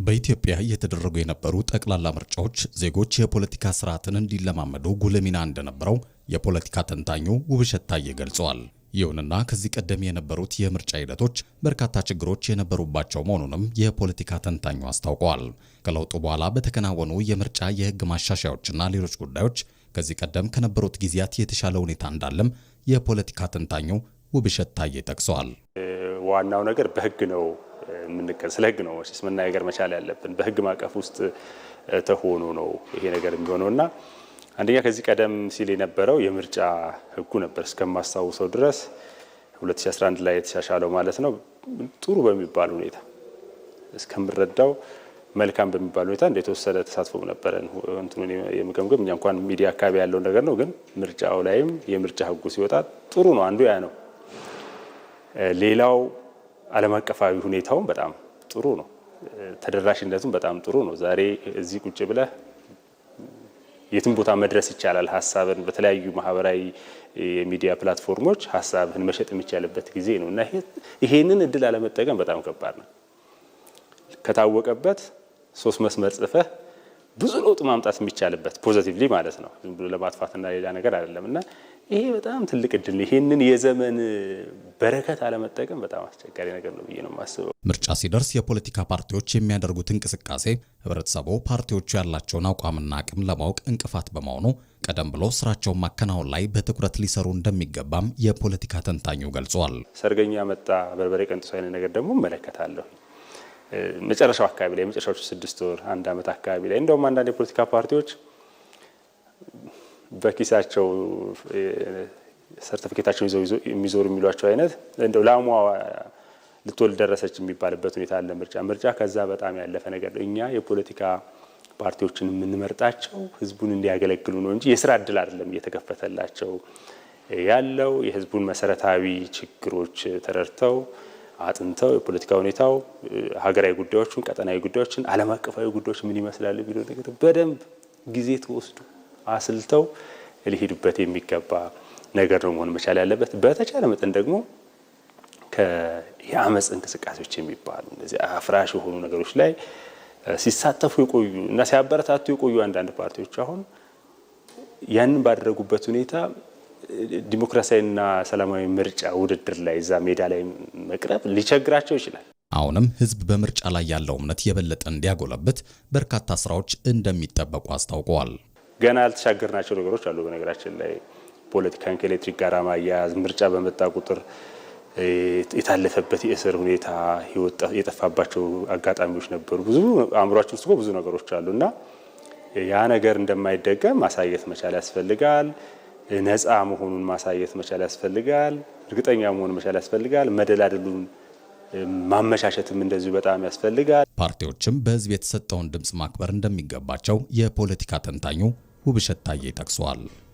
በኢትዮጵያ እየተደረጉ የነበሩ ጠቅላላ ምርጫዎች ዜጎች የፖለቲካ ስርዓትን እንዲለማመዱ ጉልህ ሚና እንደነበረው የፖለቲካ ተንታኙ ውብሸት ታዬ ገልጸዋል። ይሁንና ከዚህ ቀደም የነበሩት የምርጫ ሂደቶች በርካታ ችግሮች የነበሩባቸው መሆኑንም የፖለቲካ ተንታኙ አስታውቀዋል። ከለውጡ በኋላ በተከናወኑ የምርጫ የህግ ማሻሻያዎችና ሌሎች ጉዳዮች ከዚህ ቀደም ከነበሩት ጊዜያት የተሻለ ሁኔታ እንዳለም የፖለቲካ ተንታኙ ውብሸት ታዬ ጠቅሰዋል። ዋናው ነገር በህግ ነው። ስለ ህግ ነው መናገር መቻል ያለብን። በህግ ማቀፍ ውስጥ ተሆኖ ነው ይሄ ነገር የሚሆነውና አንደኛ ከዚህ ቀደም ሲል የነበረው የምርጫ ህጉ ነበር እስከማስታውሰው ድረስ 2011 ላይ የተሻሻለው ማለት ነው። ጥሩ በሚባል ሁኔታ እስከምረዳው መልካም በሚባል ሁኔታ እንደተወሰደ ተሳትፎ ነበር። እንትኑን የምገምገም እኛ እንኳን ሚዲያ አካባቢ ያለው ነገር ነው። ግን ምርጫው ላይም የምርጫ ህጉ ሲወጣ ጥሩ ነው። አንዱ ያ ነው። ሌላው ዓለም አቀፋዊ ሁኔታውን በጣም ጥሩ ነው። ተደራሽነቱም በጣም ጥሩ ነው። ዛሬ እዚህ ቁጭ ብለህ የትም ቦታ መድረስ ይቻላል። ሐሳብን በተለያዩ ማህበራዊ የሚዲያ ፕላትፎርሞች ሐሳብን መሸጥ የሚቻልበት ጊዜ ነው እና ይሄንን እድል አለመጠቀም በጣም ከባድ ነው። ከታወቀበት 3 መስመር ጽፈህ ብዙ ለውጥ ማምጣት የሚቻልበት ፖዚቲቭሊ ማለት ነው። ዝም ብሎ ለማጥፋትና ሌላ ነገር አይደለም እና ይሄ በጣም ትልቅ እድል ነው። ይሄንን የዘመን በረከት አለመጠቀም በጣም አስቸጋሪ ነገር ነው ብዬ ነው የማስበው። ምርጫ ሲደርስ የፖለቲካ ፓርቲዎች የሚያደርጉት እንቅስቃሴ ህብረተሰቡ ፓርቲዎቹ ያላቸውን አቋምና አቅም ለማወቅ እንቅፋት በመሆኑ ቀደም ብሎ ስራቸውን ማከናወን ላይ በትኩረት ሊሰሩ እንደሚገባም የፖለቲካ ተንታኙ ገልጸዋል። ሰርገኛ መጣ በርበሬ ቀንጥሶ አይነት ነገር ደግሞ እመለከታለሁ። መጨረሻው አካባቢ ላይ መጨረሻዎቹ 6 ወር 1 ዓመት አካባቢ ላይ እንደውም አንዳንድ የፖለቲካ ፓርቲዎች በኪሳቸው ሰርቲፊኬታቸውን ይዘው የሚዞሩ የሚሏቸው አይነት እንደው ላሟ ልትወልድ ደረሰች የሚባልበት ሁኔታ አለ። ምርጫ ከዛ በጣም ያለፈ ነገር ነው። እኛ የፖለቲካ ፓርቲዎችን የምንመርጣቸው ህዝቡን እንዲያገለግሉ ነው እንጂ የስራ እድል አይደለም እየተከፈተላቸው ያለው። የህዝቡን መሰረታዊ ችግሮች ተረድተው አጥንተው የፖለቲካ ሁኔታው ሀገራዊ ጉዳዮችን፣ ቀጠናዊ ጉዳዮችን፣ ዓለም አቀፋዊ ጉዳዮች ምን ይመስላሉ ቢለው ነገር በደንብ ጊዜ ተወስዶ አስልተው ሊሄዱበት የሚገባ ነገር ነው መሆን መቻል ያለበት። በተቻለ መጠን ደግሞ የአመጽ እንቅስቃሴዎች የሚባሉ እንደዚህ አፍራሽ የሆኑ ነገሮች ላይ ሲሳተፉ የቆዩ እና ሲያበረታቱ የቆዩ አንዳንድ ፓርቲዎች አሁን ያንን ባደረጉበት ሁኔታ ዲሞክራሲያዊና ሰላማዊ ምርጫ ውድድር ላይ እዛ ሜዳ ላይ መቅረብ ሊቸግራቸው ይችላል። አሁንም ህዝብ በምርጫ ላይ ያለው እምነት የበለጠ እንዲያጎለብት በርካታ ስራዎች እንደሚጠበቁ አስታውቀዋል። ገና ያልተሻገርናቸው ነገሮች አሉ። በነገራችን ላይ ፖለቲካን ከኤሌክትሪክ ጋር ማያያዝ፣ ምርጫ በመጣ ቁጥር የታለፈበት የእስር ሁኔታ የጠፋባቸው አጋጣሚዎች ነበሩ። ብዙ አእምሯችን ውስጥ ብዙ ነገሮች አሉና ያ ነገር እንደማይደገም ማሳየት መቻል ያስፈልጋል። ነፃ መሆኑን ማሳየት መቻል ያስፈልጋል። እርግጠኛ መሆን መቻል ያስፈልጋል። መደላደሉን ማመቻቸትም እንደዚሁ በጣም ያስፈልጋል። ፓርቲዎችም በህዝብ የተሰጠውን ድምጽ ማክበር እንደሚገባቸው የፖለቲካ ተንታኙ ውብሸት ታዬ ጠቅሰዋል።